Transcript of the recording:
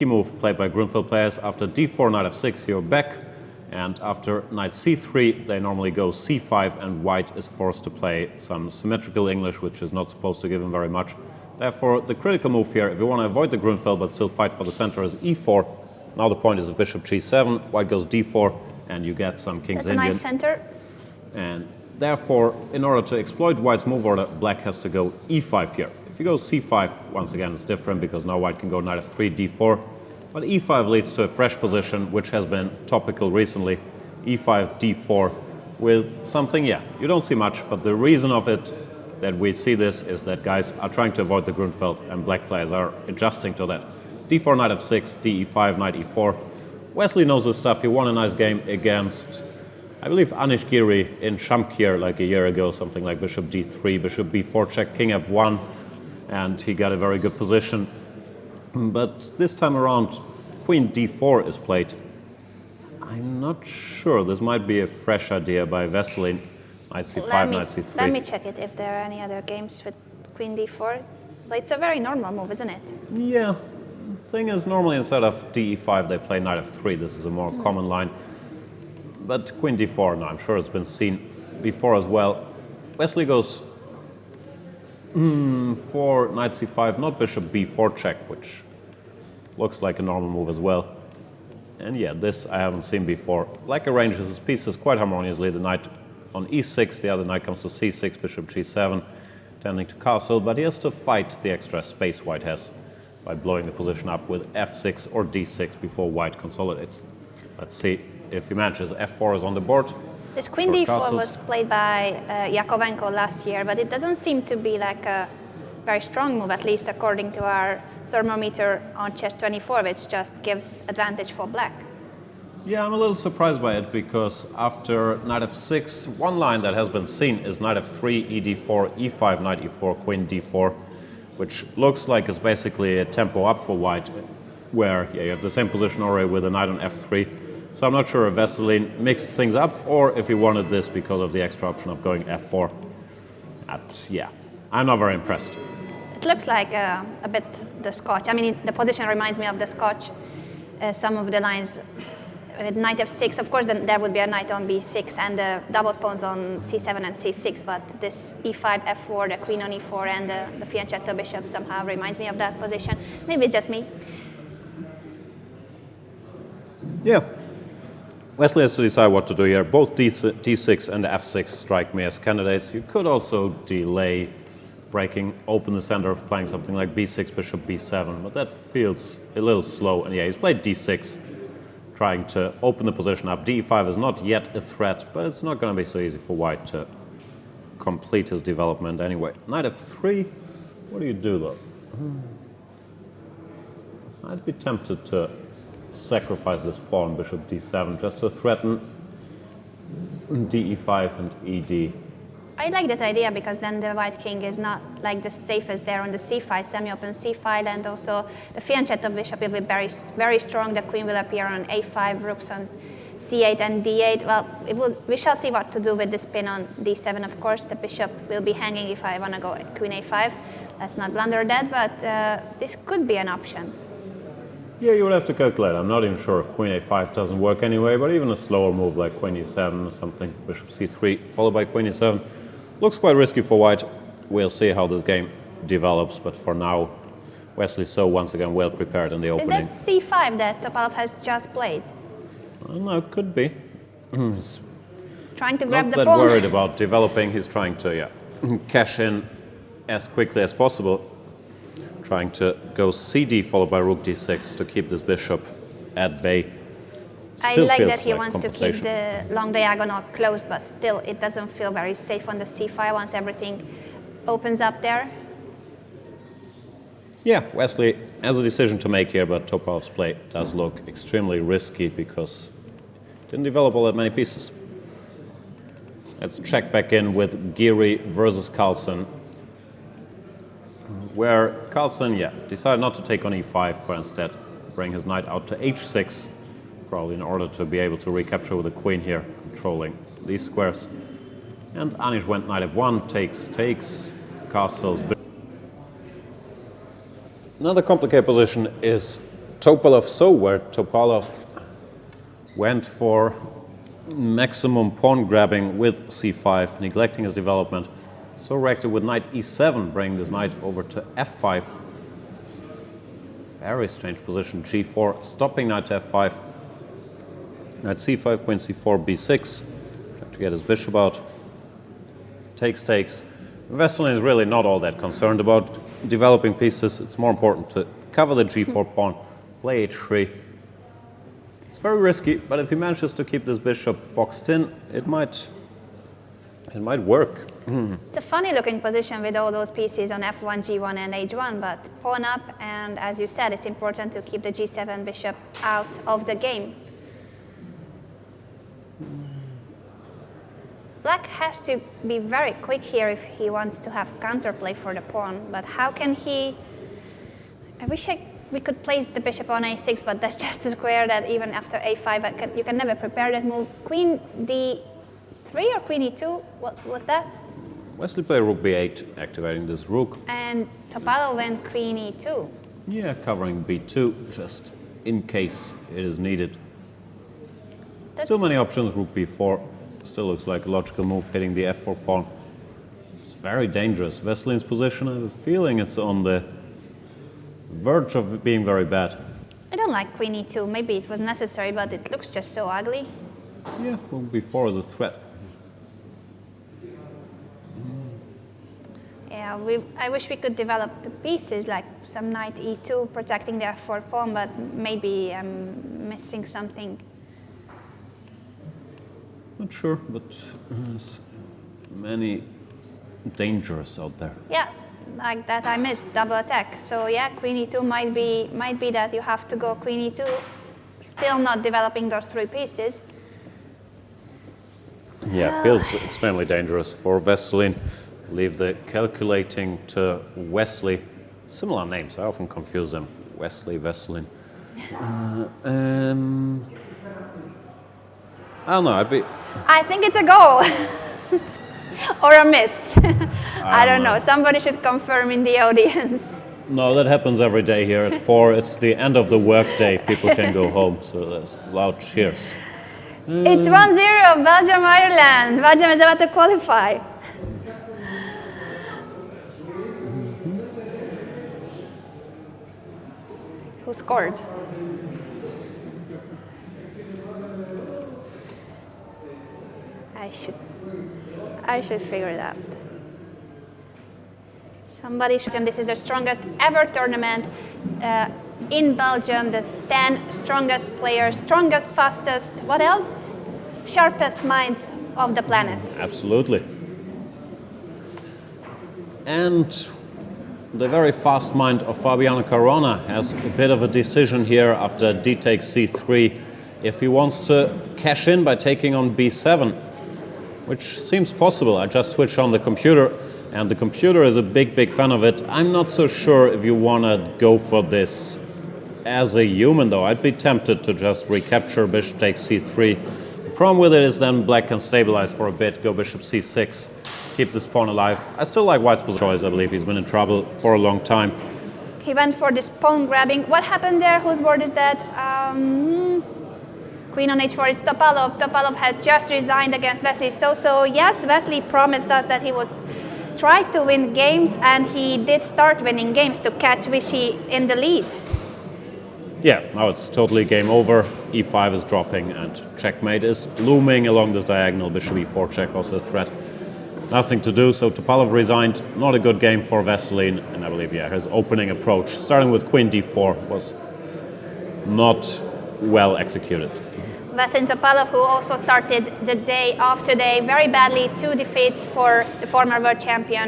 move played by Grunfeld players. After d4, knight f6, you're back, and after knight c3, they normally go c5, and white is forced to play some symmetrical English, which is not supposed to give him very much. Therefore, the critical move here, if you want to avoid the Grunfeld but still fight for the center, is e4. Now the point is of bishop g7, white goes d4, and you get some King's Indian. That's a nice center. And therefore, in order to exploit white's move order, black has to go e5 here. If you go c5, once again, it's different because now white can go knight f3, d4. But e5 leads to a fresh position, which has been topical recently. e5, d4, with something, you don't see much, but the reason of it that we see this is that guys are trying to avoid the Grunfeld, and black players are adjusting to that. d4, knight f6, de5, knight e4. Wesley knows this stuff. He won a nice game against, I believe, Anish Giri in 𝙬𝙬𝙬𝙬 like a year ago, something like bishop d3, bishop b4 check, king f1, and he got a very good position. But this time around, queen d4 is played. I'm not sure. This might be a fresh idea by Wesley. Knight c5, knight c3. Let me check it if there are any other games with queen d4. It's a very normal move, isn't it? Yeah. Thing is, normally instead of de5, they play knight f3. This is a more common line. But queen d4, no, I'm sure it's been seen before as well. Wesley goes for knight c5, not bishop b4 check, which looks like a normal move as well. And this I haven't seen before. Black arranges his pieces quite harmoniously. The knight on e6, the other knight comes to c6, bishop g7, tending to castle, but he has to fight the extra space white has by blowing the position up with f6 or d6 before white consolidates. Let's see if he manages. f4 is on the board. This queen d4 was played by 𝙬𝙬𝙬𝙬 last year, but it doesn't seem to be like a very strong move, at least according to our thermometer on chess24, which just gives advantage for black. Yeah, I'm a little surprised by it because after knight f6, one line that has been seen is knight f3, ed4, e5, knight e4, queen d4, which looks like it's basically a tempo up for white, where you have the same position already with a knight on f3. So I'm not sure if Wesley mixed things up or if he wanted this because of the extra option of going f4. I'm not very impressed. It looks like a bit the Scotch. I mean, the position reminds me of the Scotch. Some of the lines with knight f6, of course, then there would be a knight on b6 and the double pawns on c7 and c6, but this e5, f4, the queen on e4, and the fianchetto bishop somehow reminds me of that position. Maybe it's just me. Yeah. Wesley has to decide what to do here. Both d6 and f6 strike me as candidates. You could also delay breaking open the center, playing something like b6, bishop b7, but that feels a little slow. And he's played d6, trying to open the position up. d5 is not yet a threat, but it's not going to be so easy for white to complete his development anyway. Knight f3, what do you do though? I'd be tempted to sacrifice this pawn, bishop d7, just to threaten de5 and ed. I like that idea because then the white king is not like the safest there on the c file, semi-open c file, and also the fianchetto bishop will be very, very strong. The queen will appear on a5, rooks on c8 and d8. Well, we shall see what to do with this pin on d7, of course. The bishop will be hanging if I want to go queen a5. Let's not blunder that, but this could be an option. Yeah, you would have to calculate. I'm not even sure if queen a5 doesn't work anyway, but even a slower move like queen e7 or something, bishop c3, followed by queen e7, looks quite risky for white. We'll see how this game develops, but for now, Wesley so once again well prepared in the opening. Is that c5 that Topalov has just played? Well, no, it could be. He's trying to grab the pawn. Not that worried about developing. He's trying to cash in as quickly as possible. Trying to go cd followed by rook d6 to keep this bishop at bay. Still I like that he wants to keep the long diagonal closed, but still it doesn't feel very safe on the c file once everything opens up there. Yeah, Wesley has a decision to make here, but Topalov's play does look extremely risky because it didn't develop all that many pieces. Let's check back in with Giri versus Carlsen, where Carlsen, decided not to take on e5, but instead bring his knight out to h6, probably in order to be able to recapture with the queen here, controlling these squares. And Anish went knight f1, takes, castles. Another complicated position is Topalov so, where Topalov went for maximum pawn grabbing with c5, neglecting his development. So reacted with knight e7, bringing this knight over to f5. Very strange position, g4, stopping knight to f5. Knight c5, queen c4, b6. Trying to get his bishop out. Takes. Wesley is really not all that concerned about developing pieces. It's more important to cover the g4 pawn, play h3. It's very risky, but if he manages to keep this bishop boxed in, it might work. It's a funny looking position with all those pieces on f1, g1 and h1, but pawn up, and as you said, it's important to keep the g7 bishop out of the game. Black has to be very quick here if he wants to have counterplay for the pawn, but how can he... I wish we could place the bishop on a6, but that's just a square that even after a5, you can never prepare that move. Queen d3 or queen e2, what was that? Wesley played rook b8, activating this rook. And Topalov went queen e2. Yeah, covering b2, just in case it is needed. Still many options, rook b4. Still looks like a logical move, hitting the f4 pawn. It's very dangerous. Wesley's position, I have a feeling it's on the verge of being very bad. I don't like queen e2. Maybe it was necessary, but it looks just so ugly. Yeah, rook b4 is a threat. Yeah, I wish we could develop the pieces, like some knight e2 protecting the f4 pawn, but maybe I'm missing something. Not sure, but there's many dangers out there. Yeah, like that I missed double attack. So yeah, queen e2 might be that you have to go queen e2, still not developing those three pieces. Yeah, feels extremely dangerous for Wesley. Leave the calculating to Wesley. Similar names, I often confuse them. Wesley, Wesley. I don't know, I think it's a goal. Or a miss. I don't know. Somebody should confirm in the audience. No, that happens every day here at 4. It's the end of the workday. People can go home, so there's loud cheers. It's 1-0, Belgium, Ireland. Belgium is about to qualify. Who scored? I should figure it out. Somebody should. This is the strongest ever tournament in Belgium. The 10 strongest players, strongest, fastest, what else? Sharpest minds of the planet. Absolutely. And the very fast mind of Fabiano Caruana has a bit of a decision here after d takes c3. If he wants to cash in by taking on b7, which seems possible. I just switched on the computer, and the computer is a big fan of it. I'm not so sure if you want to go for this as a human, though. I'd be tempted to just recapture bishop takes c3. The problem with it is then black can stabilize for a bit, go bishop c6, keep this pawn alive. I still like white's position choice. I believe he's been in trouble for a long time. He went for this pawn grabbing. What happened there? Whose board is that? Queen on h4, it's Topalov. Topalov has just resigned against Wesley. So yes, Wesley promised us that he would try to win games, and he did start winning games to catch Vichy in the lead. Yeah, now it's totally game over. e5 is dropping, and checkmate is looming along this diagonal. Bishop e4 check, also a threat. Nothing to do, so Topalov resigned. Not a good game for Wesley, and I believe, yeah, his opening approach, starting with queen d4, was not well executed. Vasyl Topalov, who also started the day of today very badly, 2 defeats for the former world champion.